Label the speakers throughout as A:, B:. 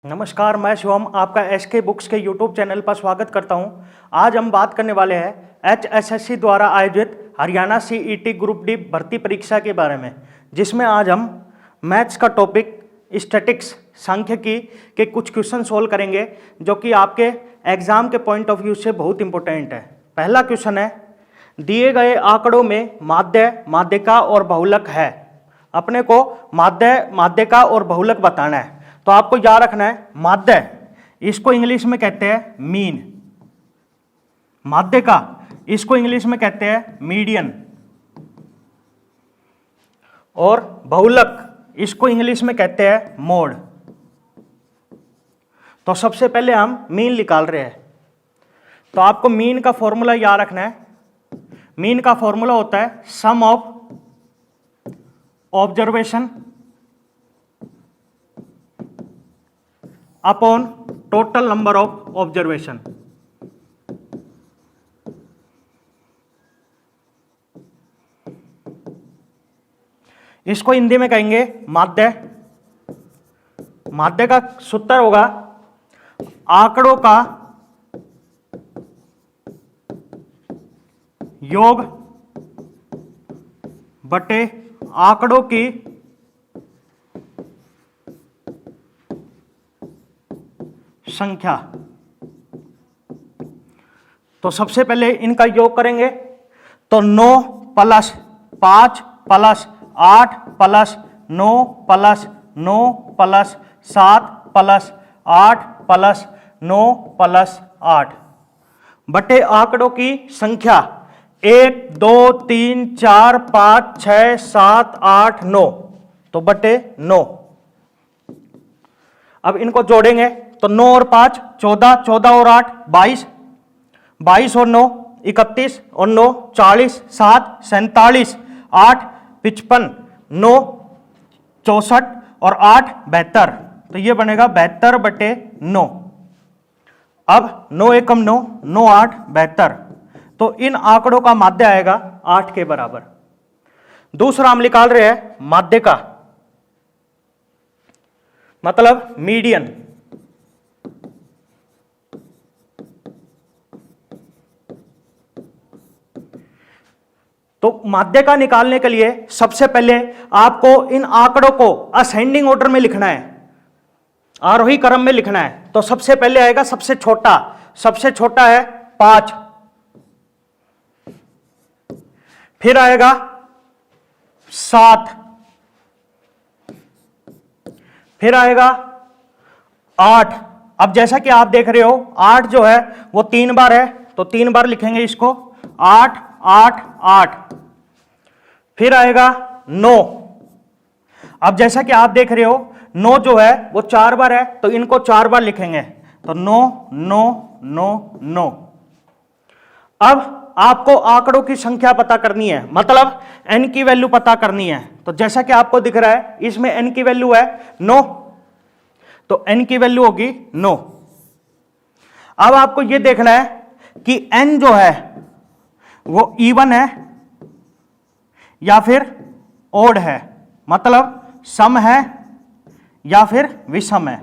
A: नमस्कार, मैं शिवम आपका एसके बुक्स के यूट्यूब चैनल पर स्वागत करता हूं। आज हम बात करने वाले हैं एचएसएससी द्वारा आयोजित हरियाणा सीईटी ग्रुप डी भर्ती परीक्षा के बारे में, जिसमें आज हम मैथ्स का टॉपिक स्टैटिक्स सांख्यिकी के कुछ क्वेश्चन सोल्व करेंगे, जो कि आपके एग्जाम के पॉइंट ऑफ व्यू से बहुत इंपॉर्टेंट है। पहला क्वेश्चन है, दिए गए आंकड़ों में माध्य, माध्यिका और बहुलक है। अपने को माध्य, माध्यिका और बहुलक बताना है। तो आपको याद रखना है, माध्य इसको इंग्लिश में कहते हैं मीन, माध्यिका इसको इंग्लिश में कहते हैं मीडियन, और बहुलक इसको इंग्लिश में कहते हैं मोड। तो सबसे पहले हम मीन निकाल रहे हैं। तो आपको मीन का फॉर्मूला याद रखना है। मीन का फॉर्मूला होता है sum of observation upon total number of observation. इसको हिंदी में कहेंगे माध्य। माध्य का सूत्र होगा आंकड़ों का योग बटे आंकड़ों की संख्या। तो सबसे पहले इनका योग करेंगे। तो 9 plus 5 plus 8 plus 9 plus 9 plus 7 plus 8 plus 9 plus 8 बटे आंकड़ों की संख्या 1 2 3 4 5 6 7 8 9। तो बटे 9। अब इनको जोड़ेंगे। तो 9 और 5 14, 14 और 8 22, 22 और 9 31 और 9 40, 7 47, 8 55, 9 64 और 8 72। तो ये बनेगा 72 बटे 9। अब 9 एकम 9, 9 8 72। तो इन आंकड़ों का माध्य आएगा 8 के बराबर। दूसरा हम निकाल रहे हैं माध्यिका, मतलब मीडियन। तो माध्यिका निकालने के लिए सबसे पहले आपको इन आंकड़ों को असेंडिंग ऑर्डर में लिखना है, आरोही क्रम में लिखना है। तो सबसे पहले आएगा सबसे छोटा। सबसे छोटा है 5, फिर आएगा 7, फिर आएगा 8। अब जैसा कि आप देख रहे हो 8 जो है वो 3 बार है, तो 3 बार लिखेंगे इसको। 8 8 8। फिर आएगा 9। अब जैसा कि आप देख रहे हो 9 जो है वो 4 बार है, तो इनको 4 बार लिखेंगे। तो 9 9 9 9। अब आपको आंकड़ों की संख्या पता करनी है, मतलब n की वैल्यू पता करनी है। तो जैसा कि आपको दिख रहा है इसमें n की वैल्यू है 9, तो n की वैल्यू होगी 9। अब आपको यह देखना है कि n जो है वो इवन है या फिर ओड है, मतलब सम है या फिर विषम है।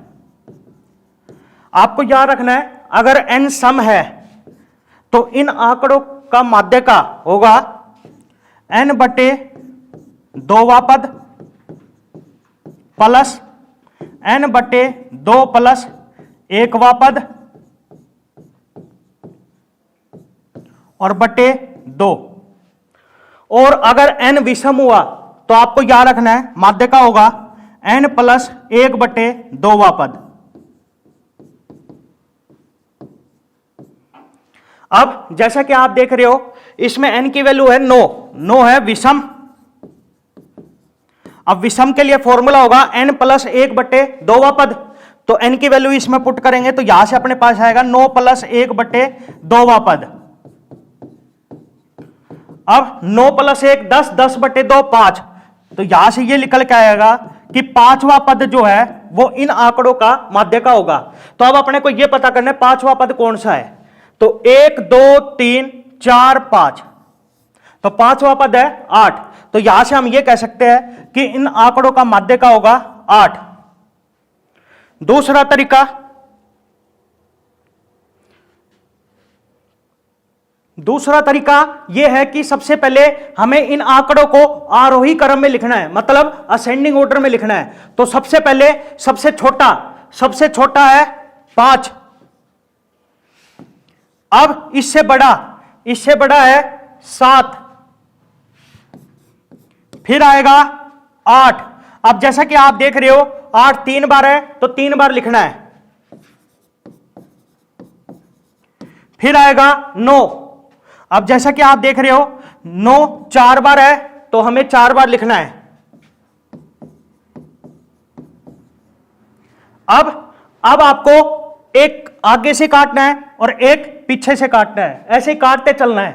A: आपको याद रखना है, अगर n सम है तो इन आंकड़ों का माध्यिका होगा n बटे 2वां पद प्लस n बटे 2 प्लस 1वां पद और बटे 2। और अगर n विषम हुआ तो आपको याद रखना है माध्यिका होगा n प्लस 1 बटे 2वां पद। अब जैसा कि आप देख रहे हो इसमें n की वैल्यू है 9, 9 है विषम। अब विषम के लिए फॉर्मूला होगा n प्लस 1 बटे 2वां पद। तो n की वैल्यू इसमें पुट करेंगे तो यहां से अपने पास आएगा 9 प्लस 1 बटे 2वां पद। अब 9 प्लस 1 10, 10 बटे 2 5। तो यहां से ये निकल के आएगा कि 5वां पद जो है वो इन आंकड़ों का माध्यिका होगा। तो अब अपने को ये पता करना है 5वां पद कौन सा है। तो 1 2 3 4 5। तो 5वां पद है 8। तो यहां से हम ये कह सकते हैं कि इन आंकड़ों का माध्यिका होगा 8। दूसरा तरीका, दूसरा तरीका यह है कि सबसे पहले हमें इन आंकड़ों को आरोही क्रम में लिखना है, मतलब असेंडिंग ऑर्डर में लिखना है। तो सबसे पहले सबसे छोटा है 5, अब इससे बड़ा है 7, फिर आएगा 8। अब जैसा कि आप देख रहे हो 8 3 बार है तो 3 बार लिखना है। फिर आएगा 9, अब जैसा कि आप देख रहे हो 9 4 बार है तो हमें 4 बार लिखना है। अब आपको एक आगे से काटना है और एक पीछे से काटना है, ऐसे काटते चलना है।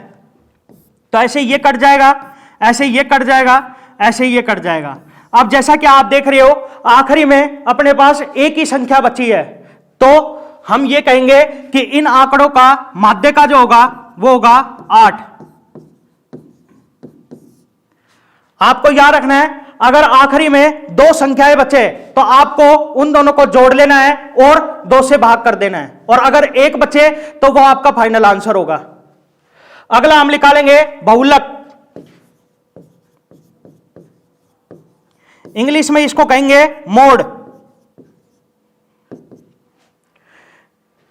A: तो ऐसे ये कट जाएगा, ऐसे ये कट जाएगा, ऐसे ये कट जाएगा। अब जैसा कि आप देख रहे हो आखिरी में अपने पास एक ही संख्या बची है, तो हम ये कहेंगे कि इन आंकड़ों का माध्य का जो होगा वो होगा 8। आपको याद रखना है, अगर आखिरी में 2 संख्याएं बचे तो आपको उन दोनों को जोड़ लेना है और 2 से भाग कर देना है, और अगर 1 बचे तो वो आपका फाइनल आंसर होगा। अगला हम निकालेंगे बहुलक, इंग्लिश में इसको कहेंगे मोड।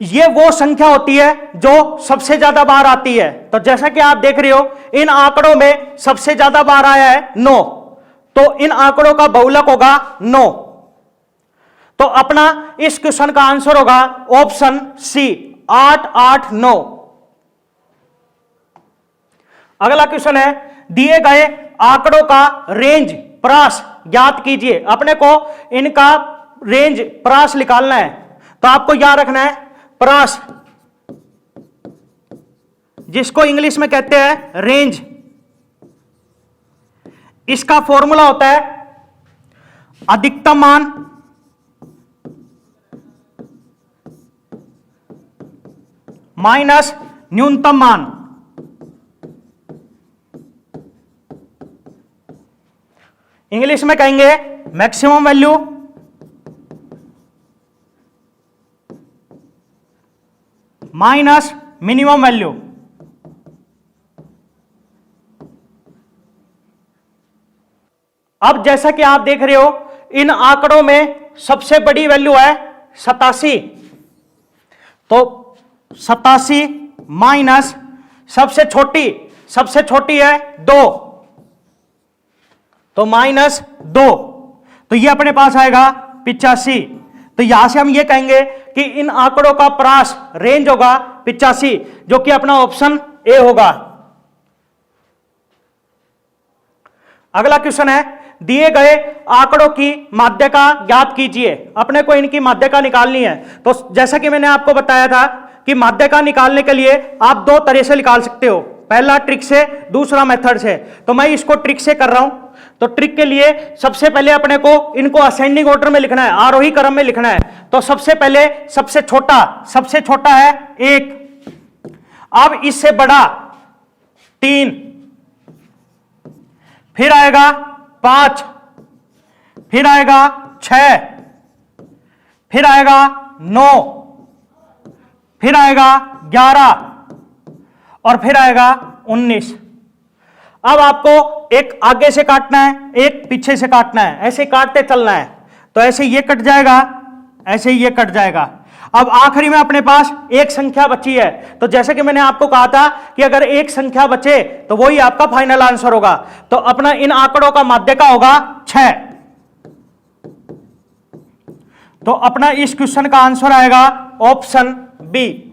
A: ये वो संख्या होती है जो सबसे ज्यादा बार आती है। तो जैसा कि आप देख रहे हो इन आंकड़ों में सबसे ज्यादा बार आया है 9, तो इन आंकड़ों का बहुलक होगा 9। तो अपना इस क्वेश्चन का आंसर होगा ऑप्शन सी, 8 8 9। अगला क्वेश्चन है, दिए गए आंकड़ों का रेंज प्रास ज्ञात कीजिए। अपने को इनका रेंज प्रास निकालना है। तो आपको याद रखना है प्रास, जिसको इंग्लिश में कहते हैं रेंज, इसका फॉर्मूला होता है अधिकतम मान माइनस न्यूनतम मान। इंग्लिश में कहेंगे maximum value minus minimum value. अब जैसा कि आप देख रहे हो इन आंकड़ों में सबसे बड़ी वैल्यू है 87, तो 87 माइनस सबसे छोटी है 2, तो माइनस 2, तो ये अपने पास आएगा 85। तो यहां से हम ये कहेंगे कि इन आंकड़ों का प्रास रेंज होगा 85, जो कि अपना ऑप्शन ए होगा। अगला क्वेश्चन है, दिए गए आंकड़ों की माध्यिका ज्ञात कीजिए। अपने को इनकी माध्यिका निकालनी है। तो जैसा कि मैंने आपको बताया था कि माध्यिका निकालने के लिए आप 2 तरह से निकाल सकते हो, पहला ट्रिक से, दूसरा मेथड से। तो मैं इसको ट्रिक से कर रहा हूं। तो ट्रिक के लिए सबसे पहले अपने को इनको असेंडिंग ऑर्डर में लिखना है, आरोही क्रम में लिखना है। तो सबसे पहले सबसे छोटा है 1, अब इससे बड़ा 3, फिर आएगा 5, फिर आएगा 6, फिर आएगा 9, फिर आएगा 11 और फिर आएगा 19। अब आपको एक आगे से काटना है, एक पीछे से काटना है, ऐसे काटते चलना है। तो ऐसे ये कट जाएगा, ऐसे ये कट जाएगा। अब आखिरी में अपने पास एक संख्या बची है। तो जैसे कि मैंने आपको कहा था कि अगर एक संख्या बचे तो वही आपका फाइनल आंसर होगा। तो अपना इन आंकड़ों का माध्यिका होगा 6। तो अपना इस क्वेश्चन का आंसर आएगा ऑप्शन बी।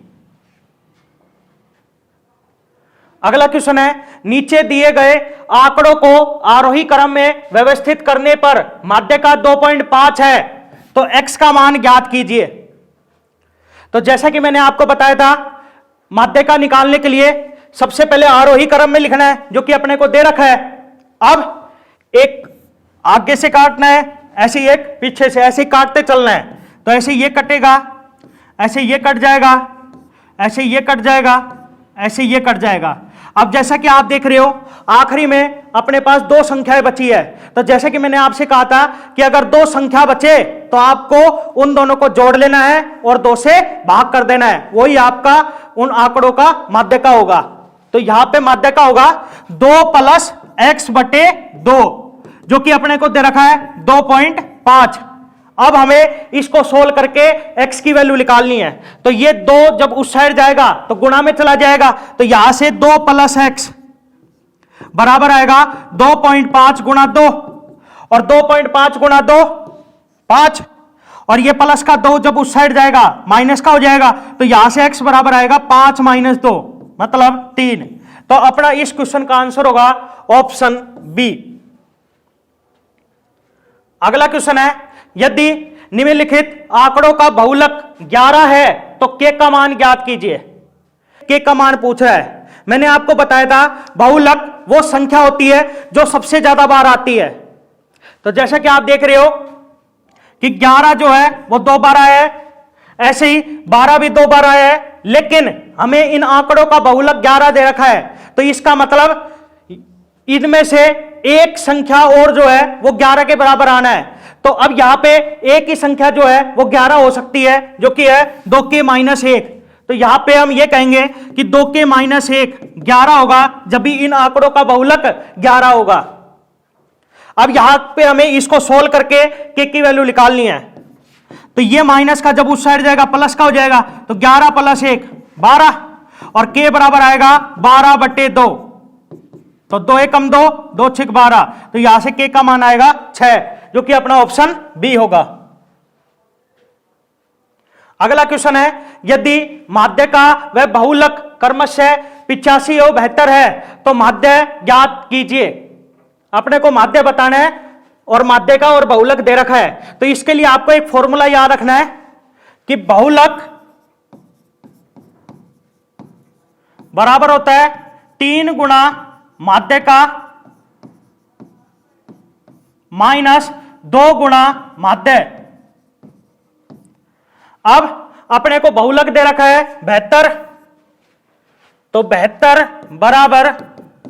A: अगला क्वेश्चन है, नीचे दिए गए आंकड़ों को आरोही क्रम में व्यवस्थित करने पर माध्यिका 2.5 है, तो x का मान ज्ञात कीजिए। तो जैसा कि मैंने आपको बताया था, माध्यिका निकालने के लिए सबसे पहले आरोही क्रम में लिखना है, जो कि अपने को दे रखा है। अब एक आगे से काटना है, ऐसे एक पीछे से, ऐसे काटते चलना है। तो ऐसे ये कटेगा, ऐसे ये कट जाएगा, ऐसे ये कट जाएगा, ऐसे ये कट जाएगा। अब जैसा कि आप देख रहे हो आखिरी में अपने पास दो संख्याएं बची है, तो जैसे कि मैंने आपसे कहा था कि अगर दो संख्या बचे तो आपको उन दोनों को जोड़ लेना है और 2 से भाग कर देना है, वही आपका उन आंकड़ों का माध्य का होगा। तो यहां पे माध्य का होगा 2 + x/2, जो कि अपने को दे रखा है 2.5। अब हमें इसको सोल्व करके x की वैल्यू निकालनी है, तो ये 2 जब उस साइड जाएगा तो गुणा में चला जाएगा, तो यहां से 2 + x बराबर आएगा 2.5 × 2, और 2.5 × 2 5, और ये प्लस का 2 जब उस साइड जाएगा माइनस का हो जाएगा, तो यहां से x बराबर आएगा 5 - 2 मतलब 3। तो अपना इस क्वेश्चन का आंसर होगा ऑप्शन बी। अगला क्वेश्चन है, यदि निम्नलिखित आंकड़ों का बहुलक 11 है तो k का मान ज्ञात कीजिए। k का मान पूछ रहा है। मैंने आपको बताया था बहुलक वो संख्या होती है जो सबसे ज्यादा बार आती है। तो जैसा कि आप देख रहे हो कि 11 जो है वो 2 बार आया है, ऐसे ही 12 भी 2 बार आया है, लेकिन हमें इन आंकड़ों का बहुलक 11 दे रखा है, तो इसका मतलब इनमें से एक संख्या और जो है वो 11 के बराबर आना है। तो अब यहां पे एक ही संख्या जो है वो 11 हो सकती है, जो कि है 2k - 1। तो यहां पे हम ये कहेंगे कि 2k - 1 11 होगा, जब भी इन आंकड़ों का बहुलक 11 होगा। अब यहां पे हमें इसको सोल्व करके k की वैल्यू निकालनी है, तो ये माइनस का जब उस साइड जाएगा प्लस का हो जाएगा, तो 11 + 1 12, और k बराबर आएगा 12/2, तो 2 × 2 2 × 6 12, तो यहां से k का मान आएगा 6, जो कि अपना ऑप्शन बी होगा। अगला क्वेश्चन है, यदि माध्य का वह बहुलक क्रमशः 85 और 72 है तो माध्य ज्ञात कीजिए। अपने को माध्य बताना है और माध्य का और बहुलक दे रखा है, तो इसके लिए आपको एक फॉर्मूला याद रखना है कि बहुलक बराबर होता है 3 गुणा माध्य का माइनस 2 गुणा माध्य। अब अपने को बहुलक दे रखा है 72, तो 72 बराबर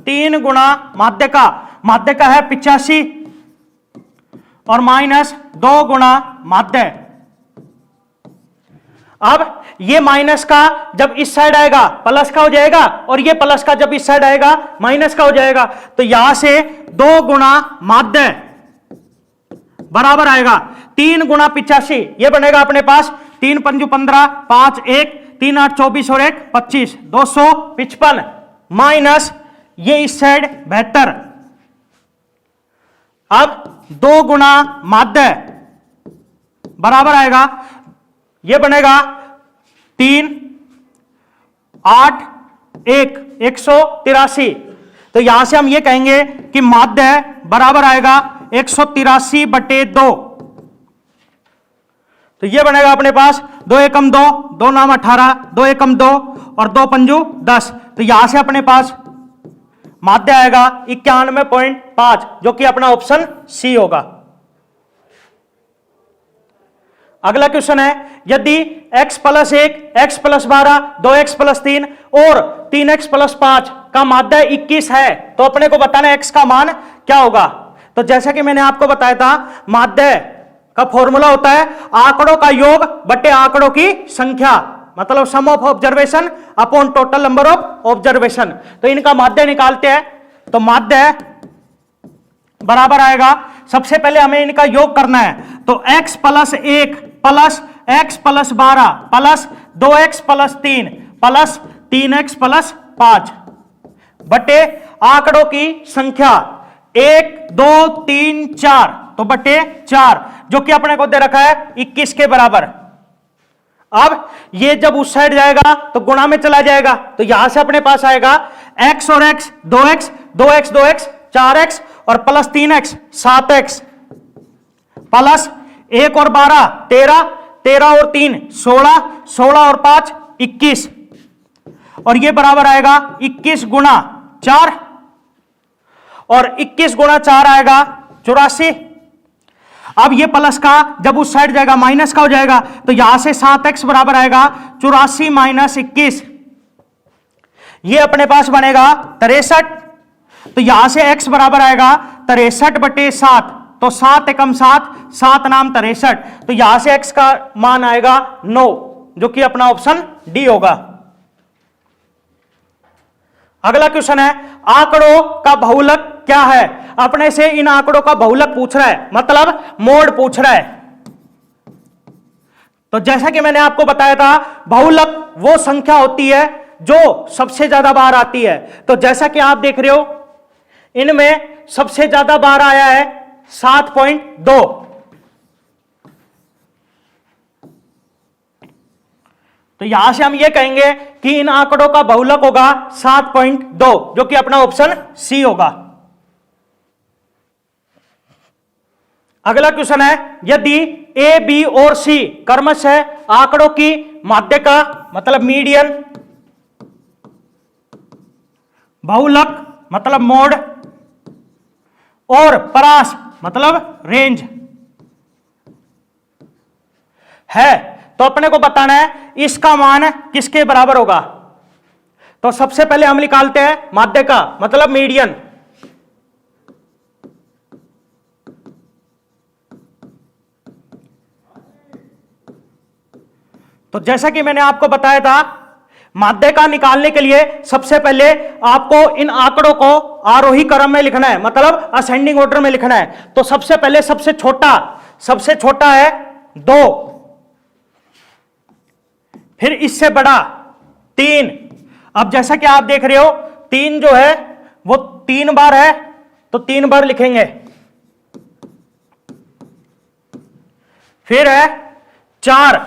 A: 3 गुणा माध्य का है 85 और माइनस 2 गुणा माध्य। अब ये माइनस का जब इस साइड आएगा प्लस का हो जाएगा, और ये प्लस का जब इस साइड आएगा माइनस का हो जाएगा, तो यहां से 2 गुणा माध्य बराबर आएगा 3 गुणा 85, ये बनेगा अपने पास 3 × 5 = 15, 5 1 3 8 24 और 1 25 255 माइनस ये इस साइड 72। अब 2 गुणा माध्य बराबर आएगा, ये बनेगा 3 8 1 183। तो यहां से हम ये कहेंगे कि माध्य बराबर आएगा 183/2, तो ये बनेगा अपने पास 2 × 2 2 9 18 2 × 2 और 2 × 10, तो यहां से अपने पास माध्य आएगा 91.5, जो कि अपना ऑप्शन सी होगा। अगला क्वेश्चन है, यदि x + 1 x + 12 2x + 3 और 3x + 5 का माध्य 21 है तो अपने को बताना है x का मान क्या होगा। तो जैसा कि मैंने आपको बताया था, माध्य का फॉर्मूला होता है आंकड़ों का योग बटे आंकड़ों की संख्या, मतलब sum of observation upon total number of observation. तो इनका माध्य निकालते हैं, तो माध्य बराबर आएगा, सबसे पहले हमें इनका योग करना है, तो x + 1 plus x + 12 plus 2x + 3 plus 3x + 5 बटे आंकड़ों की संख्या 1 2 3 4, तो बटे 4, जो कि अपने को दे रखा है 21 के बराबर। अब ये जब उस साइड जाएगा तो गुणा में चला जाएगा, तो यहां से अपने पास आएगा x और x 2x 2x 2x 4x और प्लस 3x 7x प्लस 1 और 12 13 13 और 3 16 16 और 5 21, और ये बराबर आएगा 21 गुणा 4, और 21 गुणा 4 आएगा 84। अब ये प्लस का जब उस साइड जाएगा माइनस का हो जाएगा, तो यहां से 7x बराबर आएगा 84 - 21, ये अपने पास बनेगा 63, तो यहां से x बराबर आएगा 63/7, तो 7 एकम 7, 7 नाम 63, तो यहां से x का मान आएगा 9, जो कि अपना ऑप्शन डी होगा। अगला क्वेश्चन है, आंकड़ों का बहुलक क्या है? अपने से इन आंकड़ों का बहुलक पूछ रहा है, मतलब मोड पूछ रहा है। तो जैसा कि मैंने आपको बताया था, बहुलक वो संख्या होती है जो सबसे ज्यादा बार आती है। तो जैसा कि आप देख रहे हो, इनमें सबसे ज्यादा बार आया है 7.2। तो यहां से हम ये कहेंगे कि इन आंकड़ों का बहुलक होगा 7.2, जो कि अपना ऑप्शन सी होगा। अगला क्वेश्चन है, यदि ए, बी और सी क्रमशः आंकड़ों की माध्यिका मतलब मीडियन, बहुलक मतलब मोड और परास मतलब रेंज है, तो अपने को बताना है इसका मान किसके बराबर होगा। तो सबसे पहले हम निकालते हैं माध्यिका मतलब मीडियन। तो जैसा कि मैंने आपको बताया था, माध्यिका निकालने के लिए सबसे पहले आपको इन आंकड़ों को आरोही क्रम में लिखना है, मतलब असेंडिंग ऑर्डर में लिखना है। तो सबसे पहले सबसे छोटा है 2, फिर इससे बड़ा 3। अब जैसा कि आप देख रहे हो, 3 जो है वो 3 बार है, तो 3 बार लिखेंगे। फिर है 4,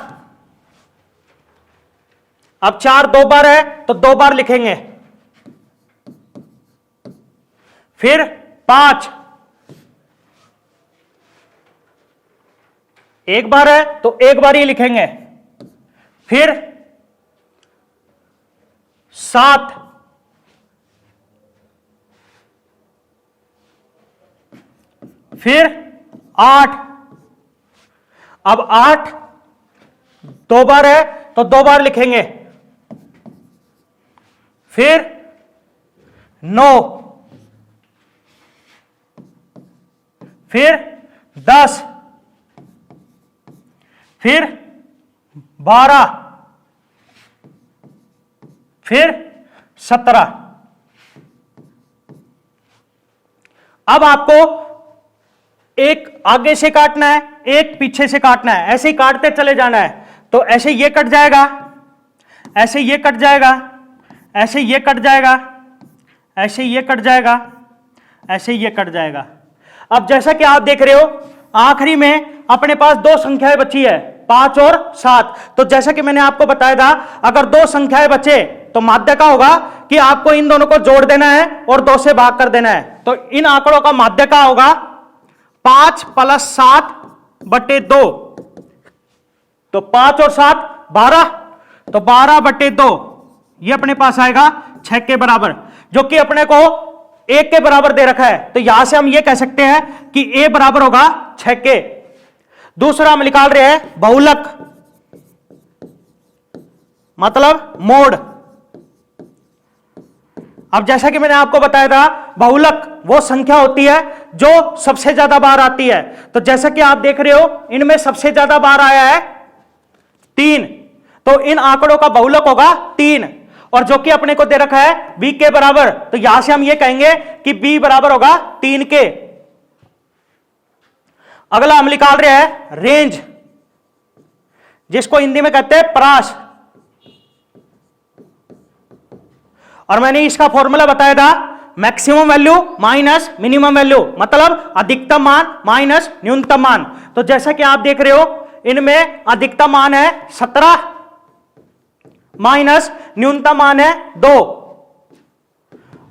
A: अब 4 2 बार है, तो 2 बार लिखेंगे। फिर 5 1 बार है, तो 1 बार ही लिखेंगे। फिर 7, फिर 8, अब 8 2 बार है, तो 2 बार लिखेंगे। फिर 9, फिर 10, फिर 12, फिर 17। अब आपको एक आगे से काटना है, एक पीछे से काटना है, ऐसे ही काटते चले जाना है। तो ऐसे ये कट जाएगा, ऐसे ये कट जाएगा, ऐसे ये कट जाएगा, ऐसे ये कट जाएगा, ऐसे ये कट जाएगा। अब जैसा कि आप देख रहे हो, आखिरी में अपने पास 2 संख्याएं बची है, 5 और 7। तो जैसा कि मैंने आपको बताया था, अगर 2 संख्याएं बचे तो माध्यिका होगा कि आपको इन दोनों को जोड़ देना है और 2 से भाग कर देना है। तो इन आंकड़ों का माध्यिका होगा 5 + 7/2। तो 5 और 7 12, तो 12/2 ये अपने पास आएगा 6 के बराबर, जो कि अपने को 1 के बराबर दे रखा है। तो यहां से हम ये कह सकते हैं कि a बराबर होगा 6 के। दूसरा हम निकाल रहे हैं बहुलक मतलब मोड। अब जैसा कि मैंने आपको बताया था, बहुलक वो संख्या होती है जो सबसे ज्यादा बार आती है। तो जैसा कि आप देख रहे हो, इनमें सबसे ज्यादा बार आया है 3, तो इन आंकड़ों का बहुलक होगा 3, और जो कि अपने को दे रखा है b के बराबर। तो यहां से हम ये कहेंगे कि b बराबर होगा 3 के। अगला हम निकाल रहे हैं रेंज, जिसको हिंदी में कहते हैं परास। और मैंने इसका फॉर्मूला बताया था, maximum value minus minimum value, मतलब अधिकतम मान माइनस न्यूनतम मान। तो जैसा कि आप देख रहे हो, इनमें अधिकतम मान है 17 माइनस न्यूनतम मान है 2,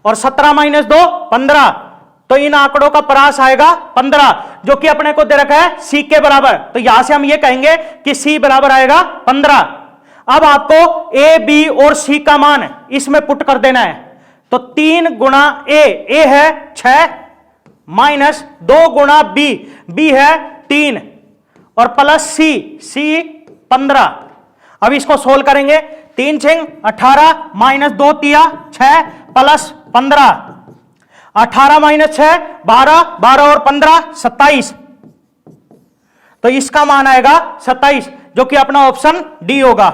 A: और 17 - 2 15। तो इन आंकड़ों का परास आएगा 15, जो कि अपने को दे रखा है c के बराबर। तो यहां से हम ये कहेंगे कि c बराबर आएगा 15। अब आपको a, b और c का मान इसमें पुट कर देना है। तो 3 गुणा a है 6 माइनस 2 गुणा b है 3 और प्लस c 15। अब इसको सोल्व करेंगे, 3 छिंग 18 माइनस 2 तिया 6 प्लस 15, 18 माइनस 6 12, 12 और 15 27। तो इसका मान आएगा 27, जो कि अपना ऑप्शन डी होगा।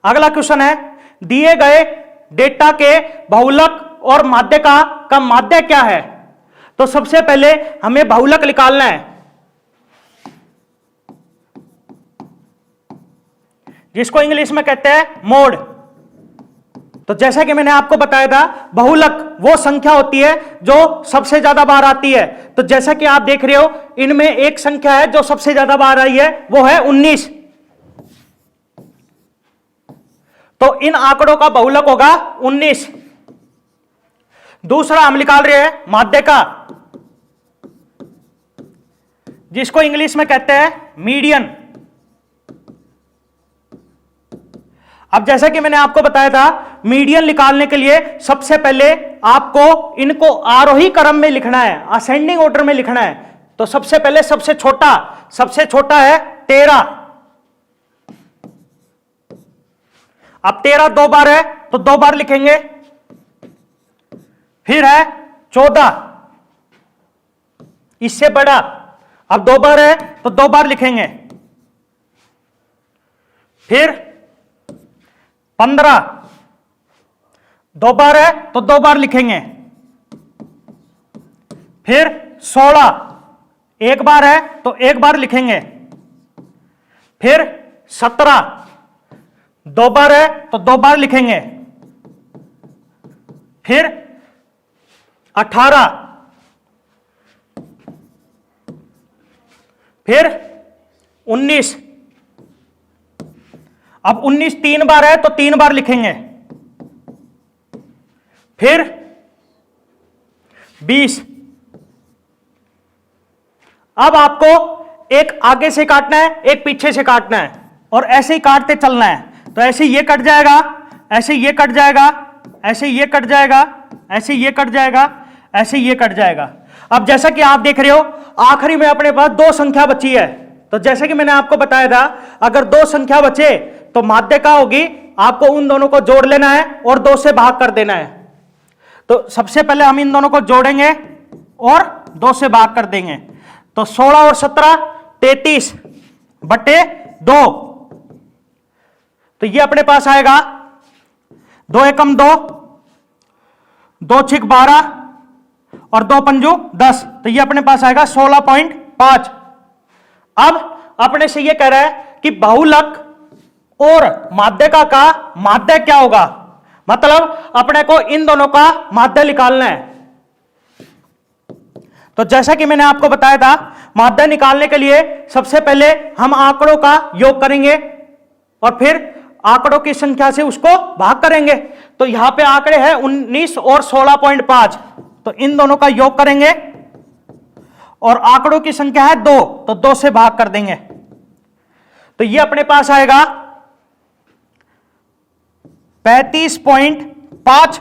A: अगला क्वेश्चन है, दिए गए डेटा के बहुलक और माध्यिका का माध्य क्या है? तो सबसे पहले हमें बहुलक निकालना है, जिसको इंग्लिश में कहते हैं मोड। तो जैसा कि मैंने आपको बताया था, बहुलक वो संख्या होती है जो सबसे ज्यादा बार आती है। तो जैसा कि आप देख रहे हो, इनमें एक संख्या है जो सबसे ज्यादा बार आई है, वो है 19। तो इन आंकड़ों का बहुलक होगा 19। दूसरा हम निकाल रहे हैं माध्यिका, जिसको इंग्लिश में कहते हैं मीडियन। अब जैसा कि मैंने आपको बताया था, मीडियन निकालने के लिए सबसे पहले आपको इनको आरोही क्रम में लिखना है, असेंडिंग ऑर्डर में लिखना है। तो सबसे पहले सबसे छोटा है 13। अब 13 दो बार है तो 2 बार लिखेंगे। फिर है 14, इससे बड़ा, अब 2 बार है तो 2 बार लिखेंगे। फिर 15, 2 बार है तो 2 बार लिखेंगे। फिर 16, 1 बार है तो 1 बार लिखेंगे। फिर 17, 2 बार है तो 2 बार लिखेंगे। फिर 18, फिर 19। अब 19 3 बार है तो 3 बार लिखेंगे। फिर 20। अब आपको एक आगे से काटना है, एक पीछे से काटना है, और ऐसे ही काटते चलना है। तो ऐसे ये कट जाएगा, ऐसे ये कट जाएगा, ऐसे ये कट जाएगा, ऐसे ये कट जाएगा, ऐसे ये कट जाएगा। अब जैसा कि आप देख रहे हो, आखिरी में अपने पास 2 संख्या बची है। तो जैसे कि मैंने आपको बताया था, अगर 2 संख्या बचे तो माध्यिका होगी, आपको उन दोनों को जोड़ लेना है और 2 से भाग कर देना है। तो सबसे पहले हम इन दोनों को जोड़ेंगे और 2 से भाग कर देंगे। तो 16 और 17 33 बटे 2। तो ये अपने पास आएगा 2 एकम 2, 2 छिक 12 और 2 पंजू 10। तो ये अपने पास आएगा 16.5। अब अपने से ये कह रहा है कि बहुलक और माध्यिका का माध्य क्या होगा, मतलब अपने को इन दोनों का माध्य निकालना है। तो जैसा कि मैंने आपको बताया था, माध्य निकालने के लिए सबसे पहले हम आंकड़ों का योग करेंगे और फिर आंकड़ों की संख्या से उसको भाग करेंगे। तो यहां पे आंकड़े हैं 19 और 16.5। तो इन दोनों का योग करेंगे और आंकड़ों की संख्या है 2, तो 2 से भाग कर देंगे। तो ये अपने पास आएगा 35.5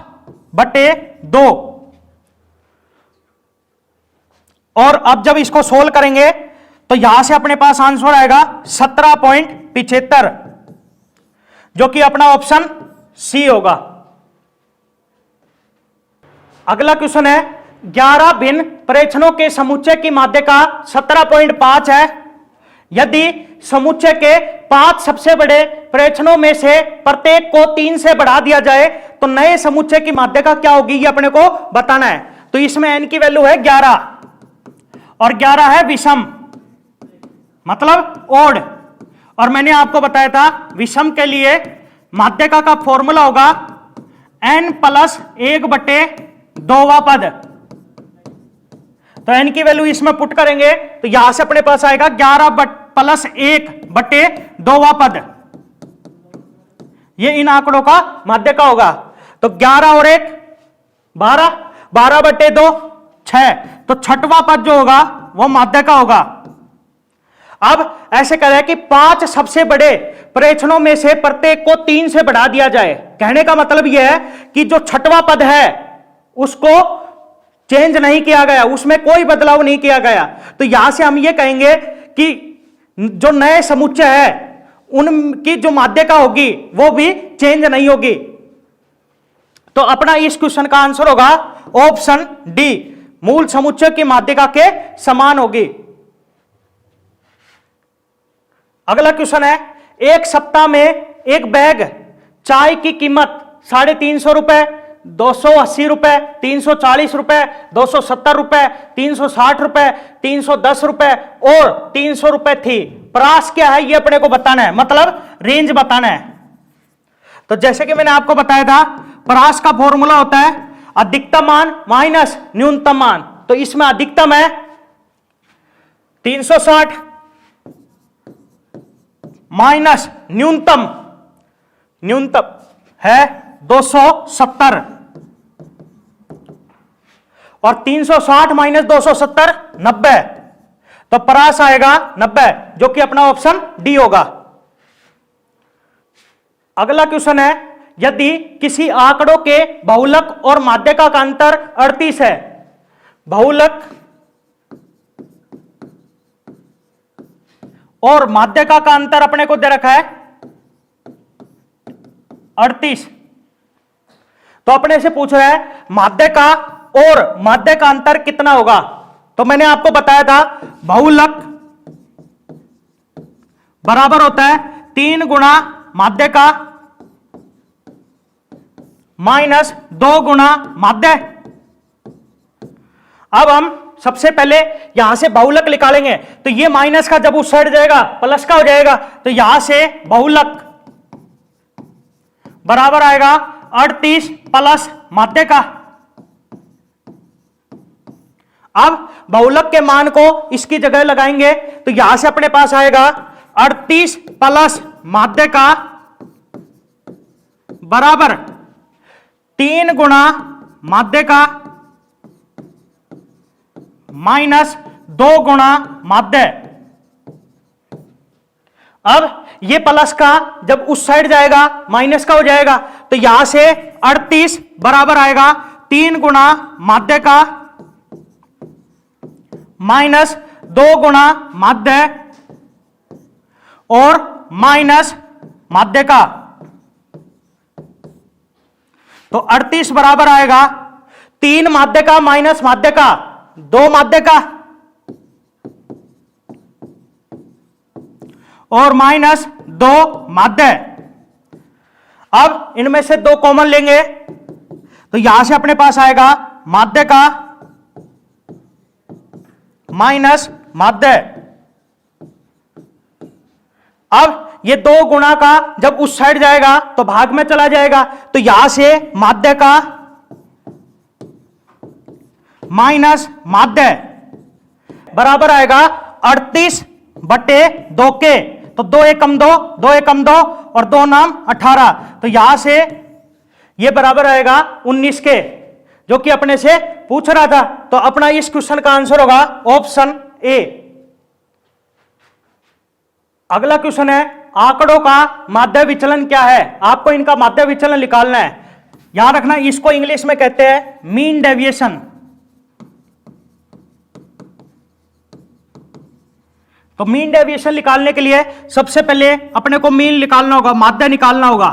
A: बटे 2। और अब जब इसको सोल्व करेंगे तो यहां से अपने पास आंसर आएगा 17.75, जो कि अपना ऑप्शन सी होगा। अगला क्वेश्चन है, 11 भिन्न प्रेक्षणों के समुच्चय की माध्यिका 17.5 है। यदि समुच्चय के 5 सबसे बड़े प्रेक्षणों में से प्रत्येक को 3 से बढ़ा दिया जाए तो नए समुच्चय की माध्यिका क्या होगी, ये अपने को बताना है। तो इसमें n की वैल्यू है 11 और 11 है विषम, मतलब ओड। और मैंने आपको बताया था विषम के लिए माध्यिका का फॉर्मूला होगा n प्लस 1 बटे 2वां पद। तो n की वैल्यू इसमें पुट करेंगे तो यहां से अपने पास आएगा 11 प्लस 1 बटे 2वां पद। ये इन आंकड़ों का माध्यिका होगा। तो 11 और 1 12, 12 बटे 2 6। तो छठवां पद जो होगा वो माध्यिका होगा। अब ऐसे कह रहा है कि 5 सबसे बड़े प्रेक्षणों में से प्रत्येक को 3 से बढ़ा दिया जाए। कहने का मतलब यह है कि जो छठवां पद है उसको चेंज नहीं किया गया, उसमें कोई बदलाव नहीं किया गया। तो यहां से हम ये कहेंगे कि जो नए समुच्चय है उनकी जो माध्यिका होगी वो भी चेंज नहीं होगी। तो अपना इस क्वेश्चन का आंसर होगा ऑप्शन डी, मूल समुच्चय की माध्यिका के समान होगी। अगला क्वेश्चन है, एक सप्ताह में एक बैग चाय की कीमत 350 रुपए, 280 रुपए, 340 रुपए, 270 रुपए, 360 रुपए, 310 रुपए और 300 रुपए थी। प्रास क्या है ये अपने को बताना है, मतलब रेंज बताना है। तो जैसे कि मैंने आपको बताया था, प्रास का फॉर्मूला होता है अधिकतम मान माइनस न्यूनतम मान। तो इसमें अधिकतम है 360 माइनस न्यूनतम है 270 और 360 माइनस 270 90। तो प्रास आएगा 90, जो कि अपना ऑप्शन डी होगा। अगला क्वेश्चन है, यदि किसी आंकड़ों के बहुलक और माध्यिका का अंतर 38 है, बहुलक और माध्यिका का अंतर अपने को दे रखा है 38, तो अपने से पूछ रहा है माध्यिका और माध्य का अंतर कितना होगा। तो मैंने आपको बताया था बहुलक बराबर होता है 3 गुणा माध्य का माइनस 2 गुणा माध्य। अब हम सबसे पहले यहां से बहुलक निकालेंगे, तो ये माइनस का जब उस साइड जाएगा प्लस का हो जाएगा, तो यहां से बहुलक बराबर आएगा 38 प्लस माध्य का। अब बहुलक के मान को इसकी जगह लगाएंगे, तो यहां से अपने पास आएगा 38 प्लस माध्य का बराबर 3 गुणा माध्य का माइनस 2 गुणा माध्य। अब ये प्लस का जब उस साइड जाएगा माइनस का हो जाएगा, तो यहां से 38 बराबर आएगा 3 गुणा माध्य का माइनस 2 गुणा माध्य और माइनस माध्य का। तो 38 बराबर आएगा 3 माध्य का माइनस माध्य का 2 माध्य का और माइनस 2 माध्य। अब इनमें से 2 कॉमन लेंगे, तो यहां से अपने पास आएगा माध्य का माइनस माध्य। अब ये 2 गुणा का जब उस साइड जाएगा तो भाग में चला जाएगा, तो यहां से माध्य का माइनस माध्य बराबर आएगा 38 बटे 2 के। तो 2 एकम 2, 2 एकम 2 और 2 नाम 18। तो यहां से ये बराबर आएगा 19 के, जो कि अपने से पूछ रहा था। तो अपना इस क्वेश्चन का आंसर होगा ऑप्शन ए। अगला क्वेश्चन है, आंकड़ों का माध्य विचलन क्या है। आपको इनका माध्य विचलन निकालना है। याद रखना, इसको इंग्लिश में कहते हैं मीन डेविएशन। तो मीन डेविएशन निकालने के लिए सबसे पहले अपने को मीन निकालना होगा, माध्य निकालना होगा।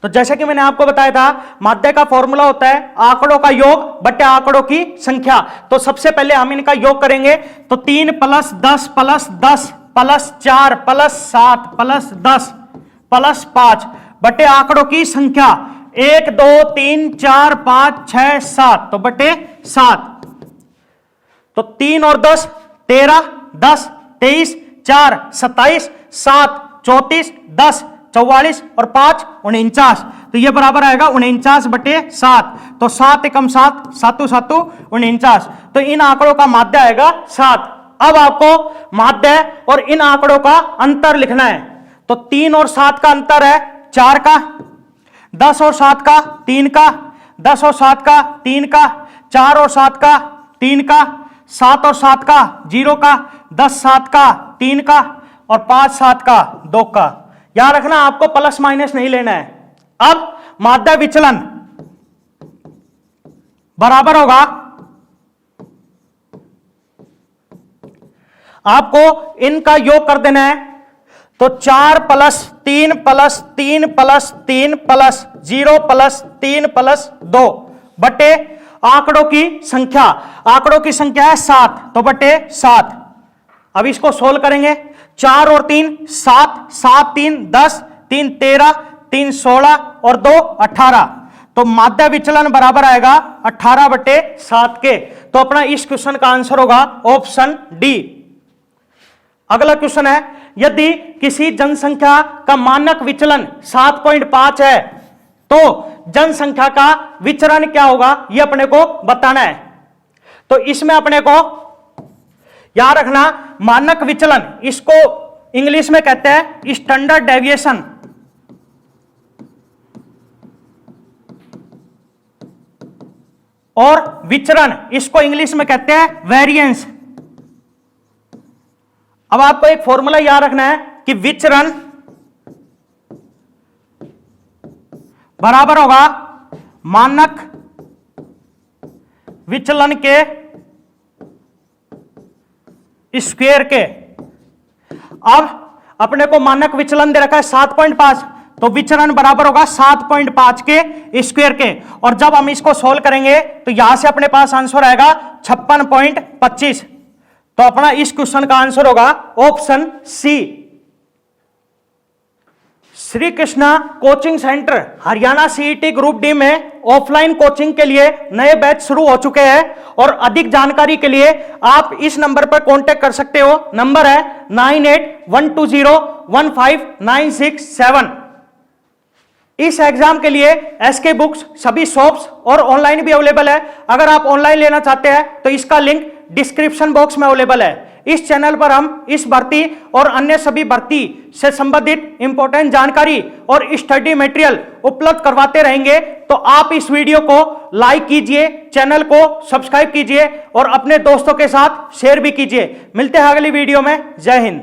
A: तो जैसे कि मैंने आपको बताया था, माध्य का फॉर्मूला होता है आंकड़ों का योग बटे आंकड़ों की संख्या। तो सबसे पहले हम इनका योग करेंगे, तो 3 plus 10 plus 10 plus 4 plus 7 plus 10 plus 5 बटे आंकड़ों की संख्या 1 2 3 4 5 6 7, तो बटे 7। तो 3 और 10 13, 10 23, 4 27, 7 34, 10 44 और 5 49। तो ये बराबर आएगा 49 बटे 7। तो 7 एकम 7, 7 7 49। तो इन आंकड़ों का माध्य आएगा 7। अब आपको माध्य और इन आंकड़ों का अंतर लिखना है। तो 3 और 7 का अंतर है 4 का, 10 और 7 का 3 का, 10 और 7 का 3 का, 4 और 7 का 3 का, 7 और 7 का 0 का, 10 7 का 3 का और 5 7 का 2 का। याद रखना, आपको प्लस माइनस नहीं लेना है। अब माध्य विचलन बराबर होगा, आपको इनका योग कर देना है। तो 4 plus 3 plus 3 plus 3 plus 0 plus 3 plus 2 बटे आंकड़ों की संख्या, आंकड़ों की संख्या है 7 तो बटे 7। अब इसको सोल्व करेंगे, 4 और 3 7, 7 3 10, 3 13, 3 16 और 2 18, तो माध्य विचलन बराबर आएगा 18 बटे 7 के। तो अपना इस क्वेश्चन का आंसर होगा ऑप्शन डी। अगला क्वेश्चन है, यदि किसी जनसंख्या का मानक विचलन 7.5 है तो जनसंख्या का विचरण क्या होगा, यह अपने को बताना है। तो इसमें अपने को याद रखना, मानक विचलन इसको इंग्लिश में कहते हैं स्टैंडर्ड डेविएशन, और विचरण इसको इंग्लिश में कहते हैं वेरिएंस। अब आपको एक फॉर्मूला याद रखना है कि विचरण बराबर होगा मानक विचलन के स्क्वायर के। अब अपने को मानक विचलन दे रखा है 7.5, तो विचरण बराबर होगा 7.5 के स्क्वायर के। और जब हम इसको सोल्व करेंगे तो यहां से अपने पास आंसर आएगा 56.25। तो अपना इस क्वेश्चन का आंसर होगा option C. Shri Krishna coaching centre Haryana CET group D में ऑफलाइन कोचिंग के लिए नए बैच शुरू हो चुके हैं, और अधिक जानकारी के लिए आप इस नंबर पर कांटेक्ट कर सकते हो। नंबर है 9812015967। इस एग्जाम के लिए एसके बुक्स सभी शॉप्स और ऑनलाइन भी अवेलेबल है। अगर आप ऑनलाइन लेना चाहते हैं तो इसका लिंक डिस्क्रिप्शन बॉक्स में अवेलेबल है। इस चैनल पर हम इस भर्ती और अन्य सभी भर्ती से संबंधित इंपॉर्टेंट जानकारी और स्टडी मटेरियल उपलब्ध करवाते रहेंगे। तो आप इस वीडियो को लाइक कीजिए, चैनल को सब्सक्राइब कीजिए और अपने दोस्तों के साथ शेयर भी कीजिए। मिलते हैं अगली वीडियो में। जय हिंद।